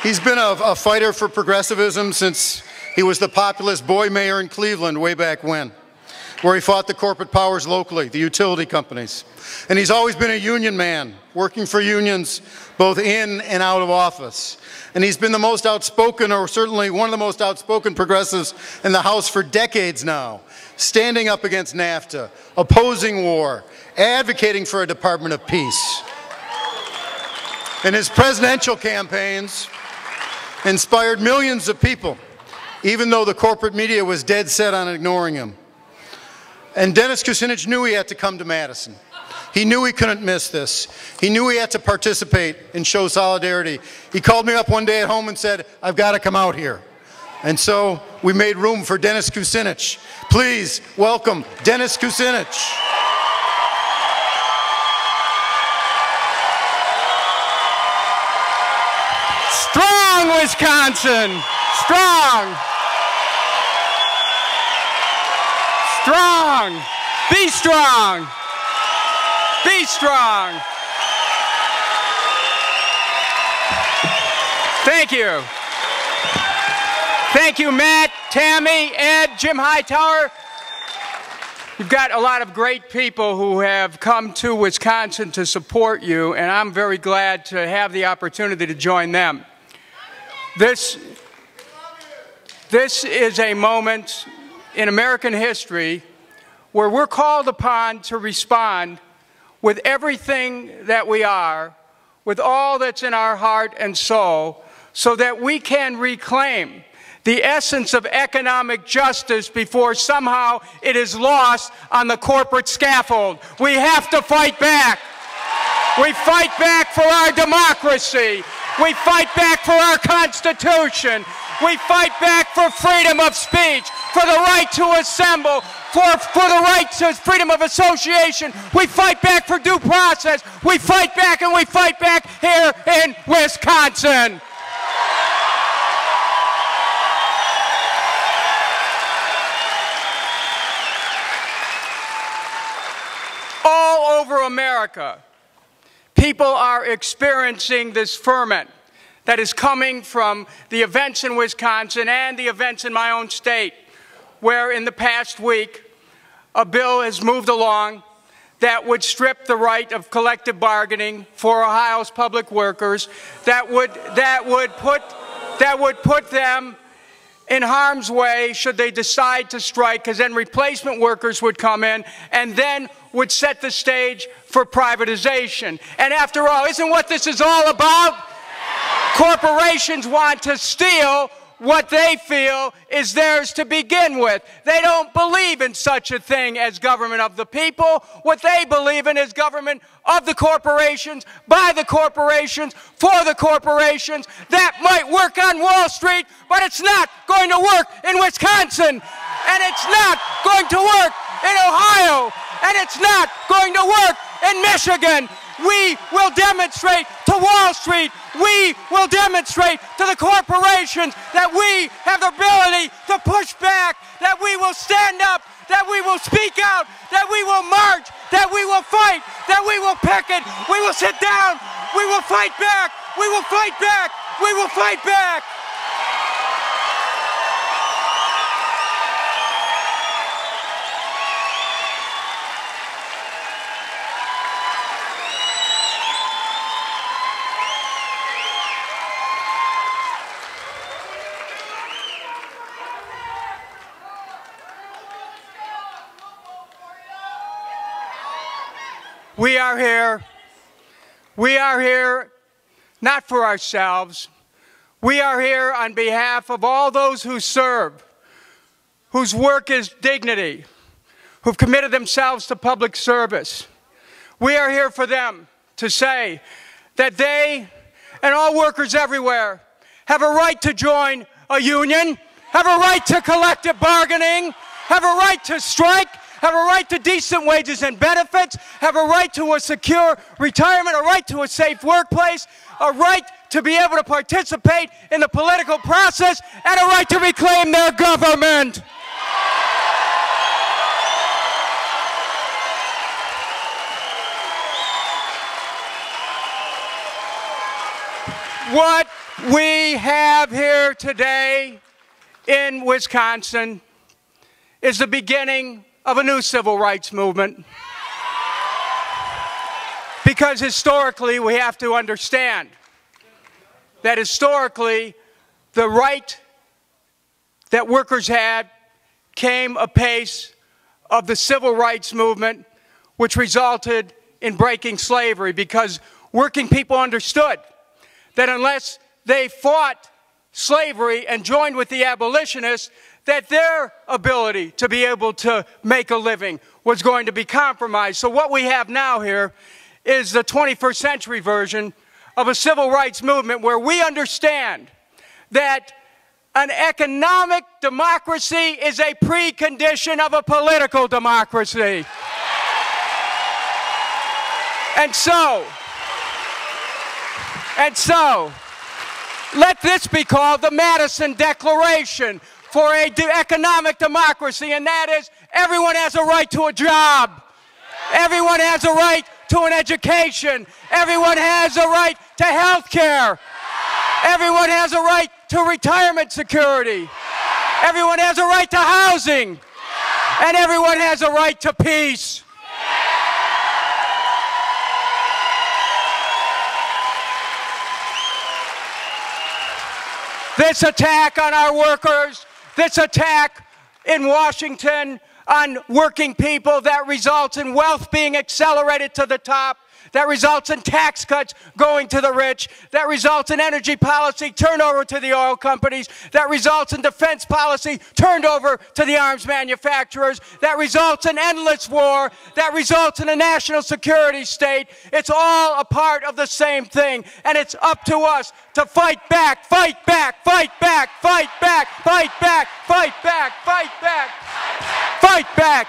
He's been a fighter for progressivism since he was the populist boy mayor in Cleveland way back when, where he fought the corporate powers locally, the utility companies. And he's always been a union man, working for unions both in and out of office. And he's been the most outspoken, or certainly one of the most outspoken progressives in the House for decades now, standing up against NAFTA, opposing war, advocating for a Department of Peace. And his presidential campaigns inspired millions of people, even though the corporate media was dead set on ignoring him. And Dennis Kucinich knew he had to come to Madison. He knew he couldn't miss this. He knew he had to participate and show solidarity. He called me up one day at home and said, "I've got to come out here." And so we made room for Dennis Kucinich. Please welcome Dennis Kucinich. Strong, Wisconsin! Strong! Strong! Be strong! Be strong! Thank you. Thank you, Matt, Tammy, Ed, Jim Hightower. You've got a lot of great people who have come to Wisconsin to support you, and I'm very glad to have the opportunity to join them. This is a moment in American history where we're called upon to respond with everything that we are, with all that's in our heart and soul, so that we can reclaim the essence of economic justice before somehow it is lost on the corporate scaffold. We have to fight back. We fight back for our democracy. We fight back for our Constitution. We fight back for freedom of speech, for the right to assemble, for the right to freedom of association. We fight back for due process. We fight back, and we fight back here in Wisconsin. All over America, people are experiencing this ferment that is coming from the events in Wisconsin and the events in my own state, where in the past week a bill has moved along that would strip the right of collective bargaining for Ohio's public workers, that would put them in harm's way should they decide to strike, because then replacement workers would come in and then would set the stage for privatization. And after all, isn't what this is all about? Corporations want to steal what they feel is theirs to begin with. They don't believe in such a thing as government of the people. What they believe in is government of the corporations, by the corporations, for the corporations. That might work on Wall Street, but it's not going to work in Wisconsin. And it's not going to work in Ohio. And it's not going to work in Michigan. We will demonstrate to Wall Street, we will demonstrate to the corporations that we have the ability to push back, that we will stand up, that we will speak out, that we will march, that we will fight, that we will picket, we will sit down, we will fight back, we will fight back, we will fight back. We are here not for ourselves. We are here on behalf of all those who serve, whose work is dignity, who've committed themselves to public service. We are here for them to say that they and all workers everywhere have a right to join a union, have a right to collective bargaining, have a right to strike, have a right to decent wages and benefits, have a right to a secure retirement, a right to a safe workplace, a right to be able to participate in the political process, and a right to reclaim their government. we have here today in Wisconsin is the beginning of a new civil rights movement. Because historically, we have to understand that historically, the right that workers had came apace of the civil rights movement, which resulted in breaking slavery, because working people understood that unless they fought slavery and joined with the abolitionists, that their ability to be able to make a living was going to be compromised. So what we have now here is the 21st century version of a civil rights movement where we understand that an economic democracy is a precondition of a political democracy. And so, let this be called the Madison Declaration for an economic democracy, and that is everyone has a right to a job. Everyone has a right to an education. Everyone has a right to health care. Everyone has a right to retirement security. Everyone has a right to housing. And everyone has a right to peace. This attack on our workers, this attack in Washington on working people, that results in wealth being accelerated to the top, that results in tax cuts going to the rich, that results in energy policy turned over to the oil companies, that results in defense policy turned over to the arms manufacturers, that results in endless war, that results in a national security state. It's all a part of the same thing, and it's up to us to fight back, fight back, fight back, fight back, fight back, fight back, fight back, fight back.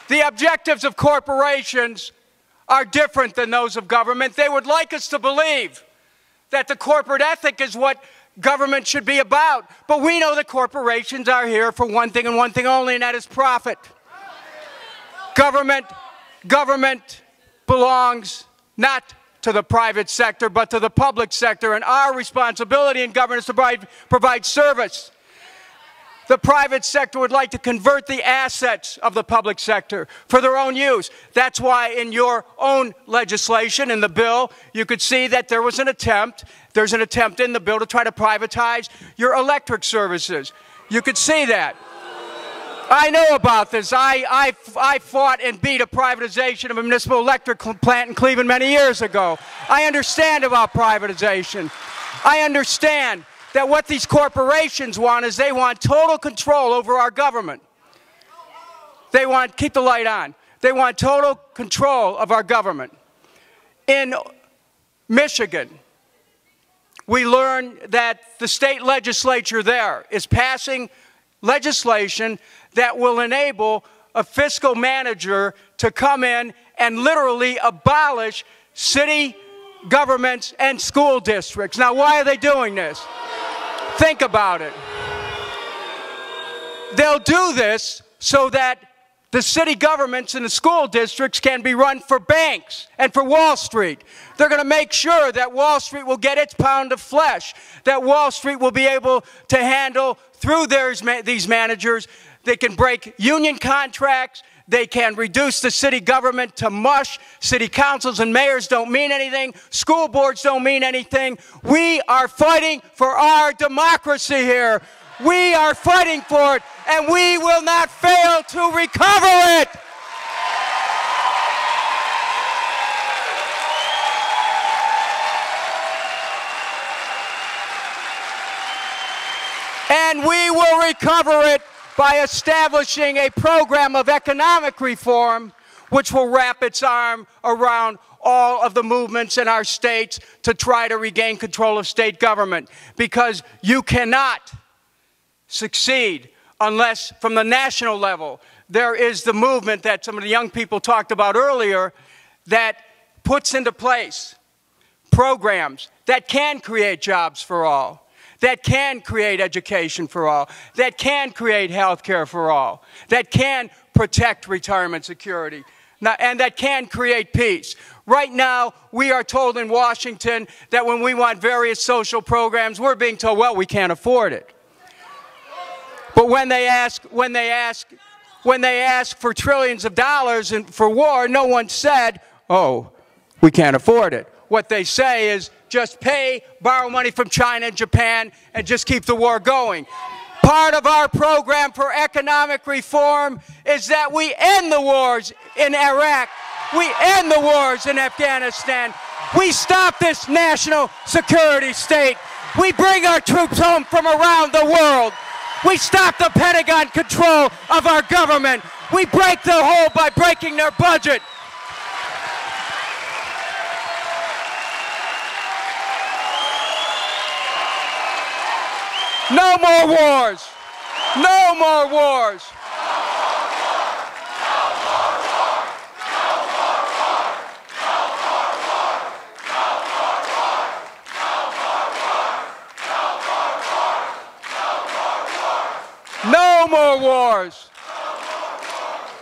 The objectives of corporations are different than those of government. They would like us to believe that the corporate ethic is what government should be about. But we know that corporations are here for one thing and one thing only, and that is profit. Government belongs not to the private sector, but to the public sector, and our responsibility in government is to provide service. The private sector would like to convert the assets of the public sector for their own use. That's why in your own legislation, in the bill, you could see that there's an attempt in the bill to try to privatize your electric services. You could see that. I know about this. I fought and beat a privatization of a municipal electric plant in Cleveland many years ago. I understand about privatization. I understand that what these corporations want is they want total control over our government. They want, keep the light on, they want total control of our government. In Michigan, we learned that the state legislature there is passing legislation that will enable a fiscal manager to come in and literally abolish city governments and school districts. Now, why are they doing this? Think about it. They'll do this so that the city governments and the school districts can be run for banks and for Wall Street. They're going to make sure that Wall Street will get its pound of flesh, that Wall Street will be able to handle through these managers. They can break union contracts. They can reduce the city government to mush. City councils and mayors don't mean anything. School boards don't mean anything. We are fighting for our democracy here. We are fighting for it, and we will not fail to recover it. And we will recover it by establishing a program of economic reform which will wrap its arm around all of the movements in our states to try to regain control of state government. Because you cannot succeed unless, from the national level, there is the movement that some of the young people talked about earlier that puts into place programs that can create jobs for all, that can create education for all, that can create health care for all, that can protect retirement security. and that can create peace. Right now, we are told in Washington that when we want various social programs, we're being told, well, we can't afford it. But when they ask for trillions of dollars for war, no one said, oh, we can't afford it. What they say is just borrow money from China and Japan and just keep the war going. Part of our program for economic reform is that we end the wars in Iraq. We end the wars in Afghanistan. We stop this national security state. We bring our troops home from around the world. We stop the Pentagon control of our government. We break the hole by breaking their budget. No more wars. No more wars. No more wars.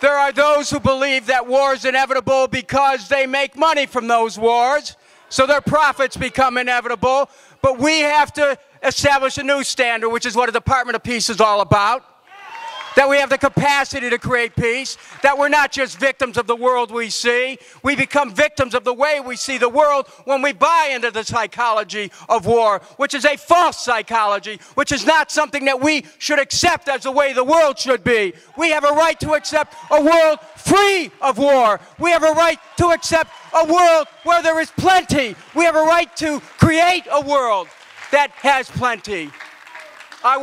There are those who believe that war is inevitable because they make money from those wars, so their profits become inevitable. But we have to establish a new standard, which is what a Department of Peace is all about. That we have the capacity to create peace, that we're not just victims of the world we see. We become victims of the way we see the world when we buy into the psychology of war, which is a false psychology, which is not something that we should accept as the way the world should be. We have a right to accept a world free of war. We have a right to accept a world where there is plenty. We have a right to create a world that has plenty. I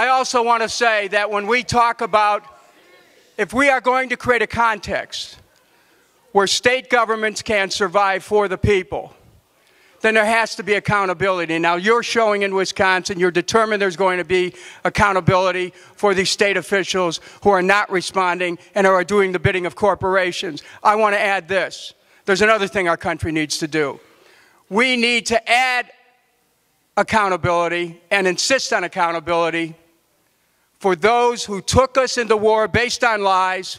also want to say that when we talk about, if we are going to create a context where state governments can survive for the people, then there has to be accountability. Now, you're showing in Wisconsin, you're determined there's going to be accountability for these state officials who are not responding and are doing the bidding of corporations. I want to add this. There's another thing our country needs to do. We need to add accountability and insist on accountability for those who took us into war based on lies.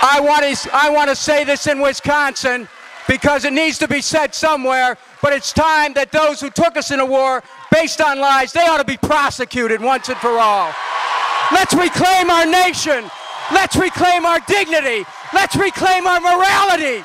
I want to say this in Wisconsin because it needs to be said somewhere, but it's time that those who took us into war based on lies, they ought to be prosecuted once and for all. Let's reclaim our nation. Let's reclaim our dignity. Let's reclaim our morality.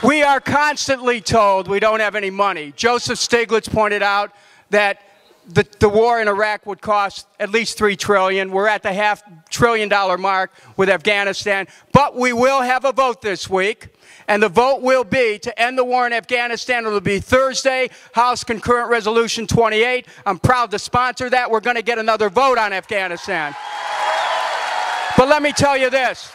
We are constantly told we don't have any money. Joseph Stiglitz pointed out that the war in Iraq would cost at least $3 trillion. We're at the $500 billion mark with Afghanistan. But we will have a vote this week. And the vote will be to end the war in Afghanistan. It will be Thursday, House Concurrent Resolution 28. I'm proud to sponsor that. We're going to get another vote on Afghanistan. But let me tell you this.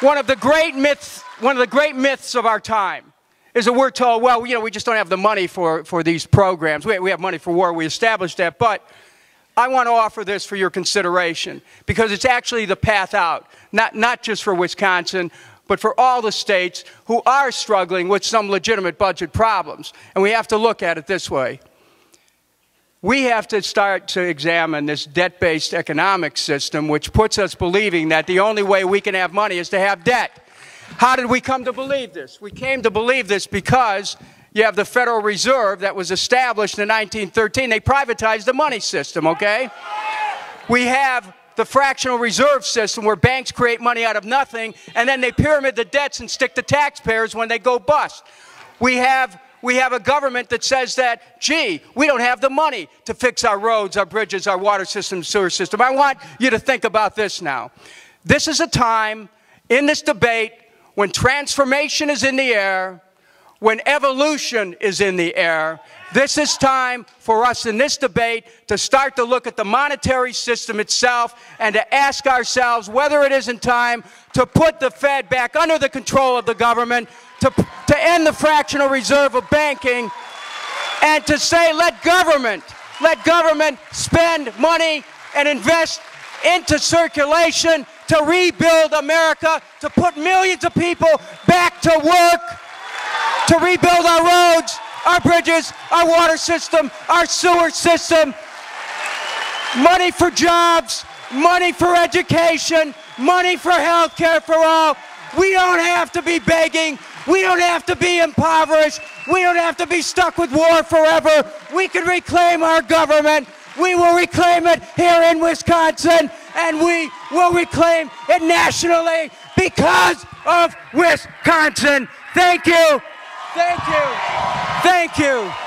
One of the great myths of our time is that we're told, well, we just don't have the money for these programs. We have money for war. We established that. But I want to offer this for your consideration because it's actually the path out, not just for Wisconsin, but for all the states who are struggling with some legitimate budget problems. And we have to look at it this way. We have to start to examine this debt-based economic system, which puts us believing that the only way we can have money is to have debt. How did we come to believe this? We came to believe this because you have the Federal Reserve that was established in 1913. They privatized the money system, okay? We have the fractional reserve system where banks create money out of nothing, and then they pyramid the debts and stick to taxpayers when they go bust. We have a government that says that, gee, we don't have the money to fix our roads, our bridges, our water system, sewer system. I want you to think about this now. This is a time in this debate when transformation is in the air, when evolution is in the air, This is time for us in this debate to start to look at the monetary system itself and to ask ourselves whether it isn't time to put the Fed back under the control of the government, to end the fractional reserve of banking, and to say let government spend money and invest into circulation to rebuild America, to put millions of people back to work, to rebuild our roads, our bridges, our water system, our sewer system, money for jobs, money for education, money for health care for all. We don't have to be begging. We don't have to be impoverished. We don't have to be stuck with war forever. We can reclaim our government. We will reclaim it here in Wisconsin, and we will reclaim it nationally because of Wisconsin. Thank you. Thank you. Thank you.